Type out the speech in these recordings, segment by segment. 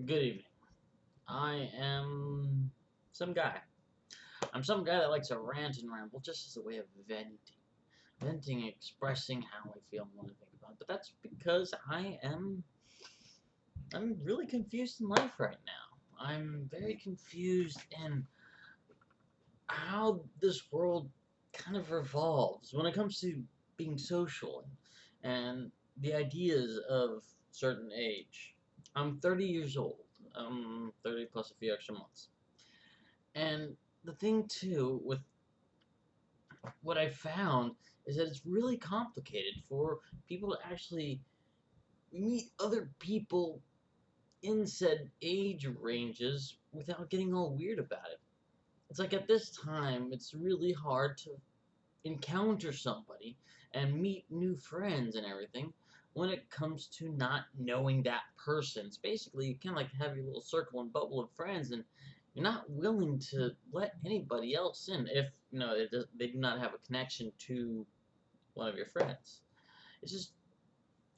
Good evening. I am some guy. I'm some guy that likes to rant and ramble just as a way of venting. Venting, expressing how I feel and what I think about it. But that's because I'm really confused in life right now. I'm very confused in how this world kind of revolves when it comes to being social and the ideas of certain age. I'm 30 years old. I'm 30 plus a few extra months. And the thing too with what I found is that it's really complicated for people to actually meet other people in said age ranges without getting all weird about it. It's like at this time, it's really hard to encounter somebody and meet new friends and everything when it comes to not knowing that person. It's basically you kind of like have your little circle and bubble of friends, and you're not willing to let anybody else in if they do not have a connection to one of your friends. It's just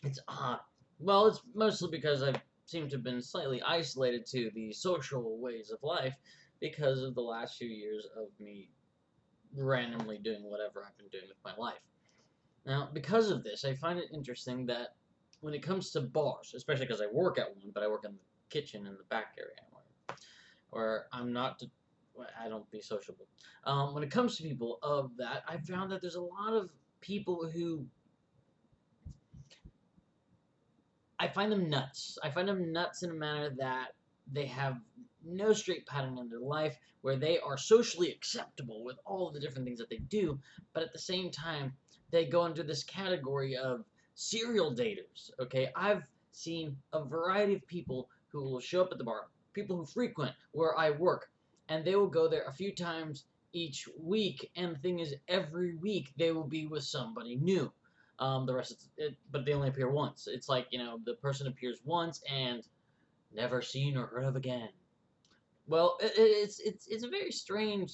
it's odd. Well, it's mostly because I seem to have been slightly isolated to the social ways of life because of the last few years of me randomly doing whatever I've been doing with my life. Now, because of this, I find it interesting that when it comes to bars, especially because I work at one, but I work in the kitchen in the back area where I'm not, I don't be sociable. When it comes to people of that, I found that there's a lot of people who I find them nuts. I find them nuts in a manner that they have no straight pattern in their life, where they are socially acceptable with all of the different things that they do, but at the same time, they go into this category of serial daters. Okay, I've seen a variety of people who will show up at the bar, people who frequent where I work, and they will go there a few times each week, and the thing is, every week they will be with somebody new. The rest, but they only appear once. It's like the person appears once and never seen or heard of again. Well, it's a very strange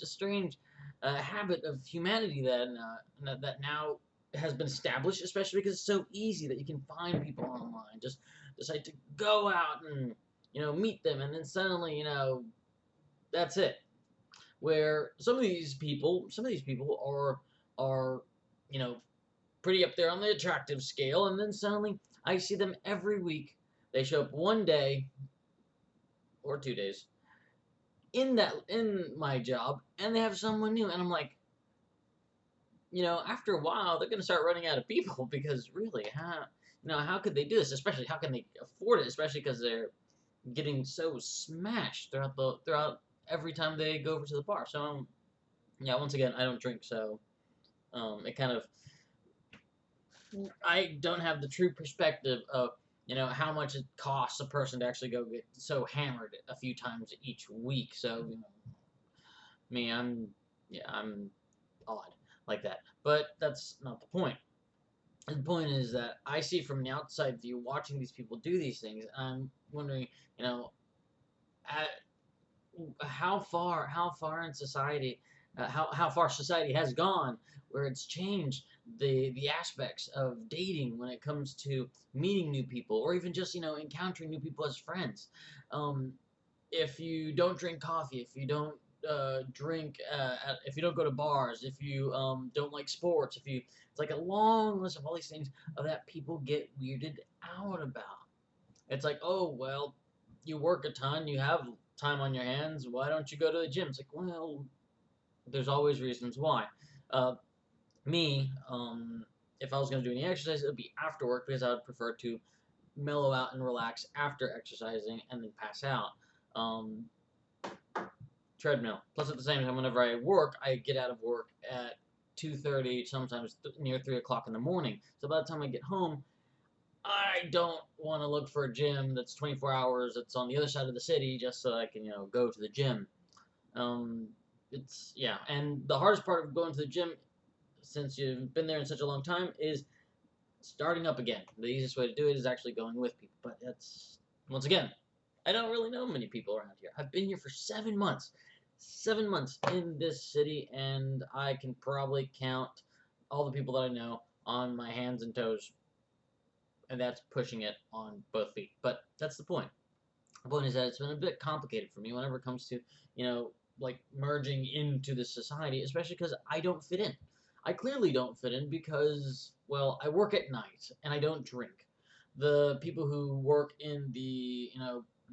habit of humanity that now has been established, especially because it's so easy that you can find people online. Just decide to go out and meet them, and then suddenly that's it. Where some of these people are you know pretty up there on the attractive scale, and then suddenly I see them every week. They show up one day or 2 days in my job, and they have someone new, and I'm like, after a while, they're gonna start running out of people because really, how could they do this? Especially, how can they afford it? Especially because they're getting so smashed throughout every time they go over to the bar. So, yeah, once again, I don't drink, so it kind of I don't have the true perspective of how much it costs a person to actually go get so hammered a few times each week. So me, I'm odd like that, but that's not the point. The point is that I see from the outside view, watching these people do these things. I'm wondering, you know, at, how far in society, how far society has gone, where it's changed the aspects of dating when it comes to meeting new people, or even just encountering new people as friends. Um, if you don't drink coffee, if you don't if you don't go to bars, if you don't like sports, if you it's like a long list of all these things that people get weirded out about. It's like, oh, well, you work a ton, you have time on your hands, why don't you go to the gym? It's like, well, there's always reasons why. Uh, me, if I was going to do any exercise, it would be after work because I would prefer to mellow out and relax after exercising and then pass out. Um, Treadmill. Plus, at the same time, whenever I work, I get out of work at 2:30, sometimes near 3 o'clock in the morning. So by the time I get home, I don't want to look for a gym that's 24 hours, that's on the other side of the city, just so I can, go to the gym. Um, yeah. And the hardest part of going to the gym, since you've been there in such a long time, is starting up again. The easiest way to do it is actually going with people. But that's, once again, I don't really know many people around here. I've been here for 7 months. 7 months in this city, and I can probably count all the people that I know on my hands and toes, and that's pushing it on both feet. But that's the point. The point is that it's been a bit complicated for me whenever it comes to, like merging into the society, especially because I don't fit in. I clearly don't fit in because, well, I work at night and I don't drink. The people who work in the,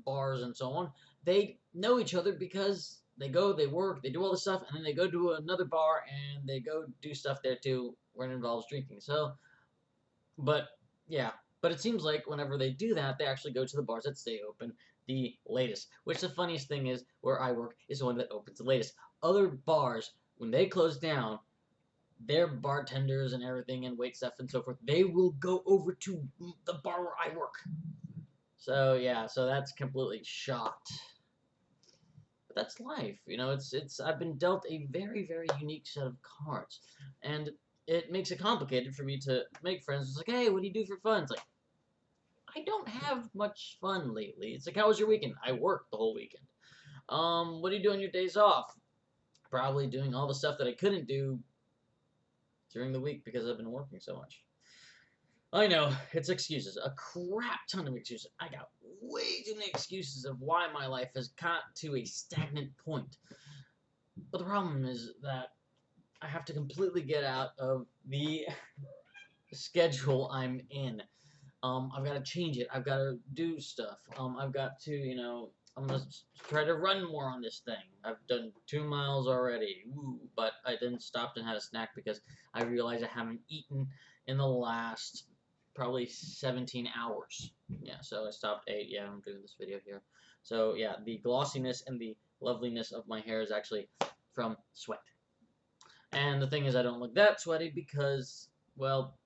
bars and so on, they know each other because they go, they work, they do all this stuff, and then they go to another bar and they go do stuff there too where it involves drinking. So, but yeah, but it seems like whenever they do that, they actually go to the bars that stay open the latest. Which the funniest thing is, where I work is the one that opens the latest. Other bars, when they close down, their bartenders and everything and wait staff and so forth, they will go over to the bar where I work. So yeah, so that's completely shot. But that's life, It's I've been dealt a very very unique set of cards, and it makes it complicated for me to make friends. It's like, hey, what do you do for fun? It's like, I don't have much fun lately. It's like, how was your weekend? I worked the whole weekend. What do you do on your days off? Probably doing all the stuff that I couldn't do during the week because I've been working so much. I know, it's excuses. A crap ton of excuses. I got way too many excuses of why my life has got to a stagnant point. But the problem is that I have to completely get out of the schedule I'm in. I've got to change it. I've got to do stuff. I've got to, I'm going to try to run more on this thing. I've done 2 miles already. Woo, but I then stopped and had a snack because I realized I haven't eaten in the last probably 17 hours. Yeah, so I stopped, ate. Yeah, I'm doing this video here. So, yeah, the glossiness and the loveliness of my hair is actually from sweat. And the thing is, I don't look that sweaty because, well,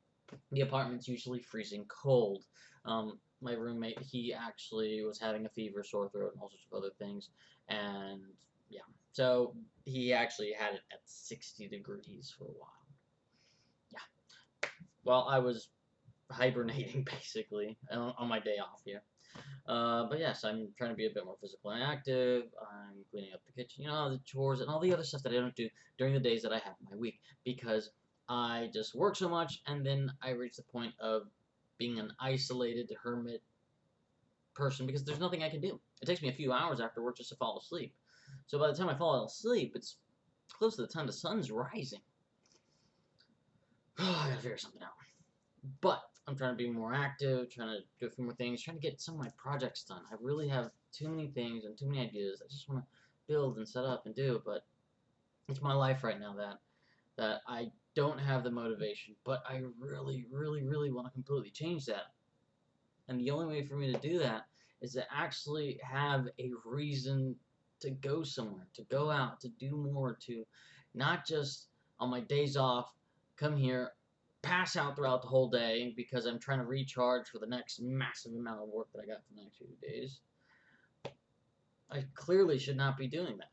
the apartment's usually freezing cold. My roommate, he actually was having a fever, sore throat, and all sorts of other things. And yeah, so he actually had it at 60 degrees for a while. Yeah, while I was hibernating basically on my day off here. But yes, I'm trying to be a bit more physically active. I'm cleaning up the kitchen, the chores and all the other stuff that I don't do during the days that I have in my week because I just work so much, and then I reach the point of being an isolated hermit person because there's nothing I can do. It takes me a few hours after work just to fall asleep. So by the time I fall asleep, it's close to the time the sun's rising. I gotta figure something out. But I'm trying to be more active, trying to do a few more things, trying to get some of my projects done. I really have too many things and too many ideas. I just want to build and set up and do, but it's my life right now that I don't have the motivation, but I really, really, really want to completely change that. And the only way for me to do that is to actually have a reason to go somewhere, to go out, to do more, to not just on my days off come here, pass out throughout the whole day because I'm trying to recharge for the next massive amount of work that I got for the next few days. I clearly should not be doing that.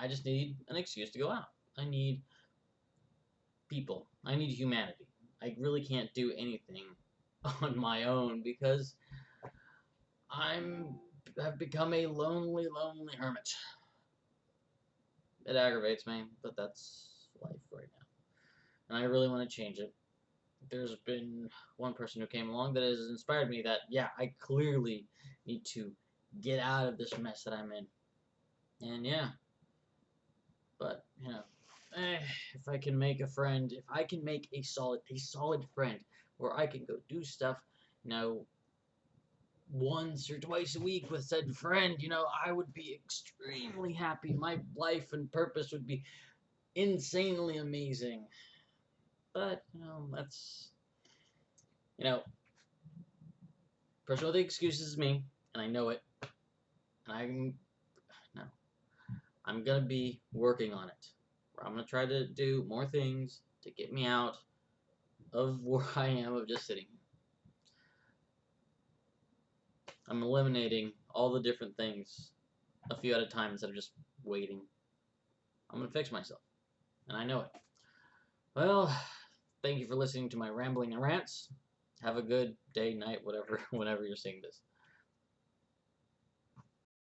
I just need an excuse to go out. I need people. I need humanity. I really can't do anything on my own because I've become a lonely, lonely hermit. It aggravates me, but that's life right now. And I really want to change it. There's been one person who came along that has inspired me that, yeah, I clearly need to get out of this mess that I'm in. And yeah, but, if I can make a friend, if I can make a solid friend where I can go do stuff, once or twice a week with said friend, I would be extremely happy. My life and purpose would be insanely amazing. But, that's, person with the excuses is me, and I know it. And I'm gonna be working on it. I'm gonna try to do more things to get me out of where I am of just sitting. I'm eliminating all the different things a few at a time instead of just waiting. I'm gonna fix myself, and I know it. Well, thank you for listening to my rambling and rants. Have a good day, night, whatever, whenever you're seeing this.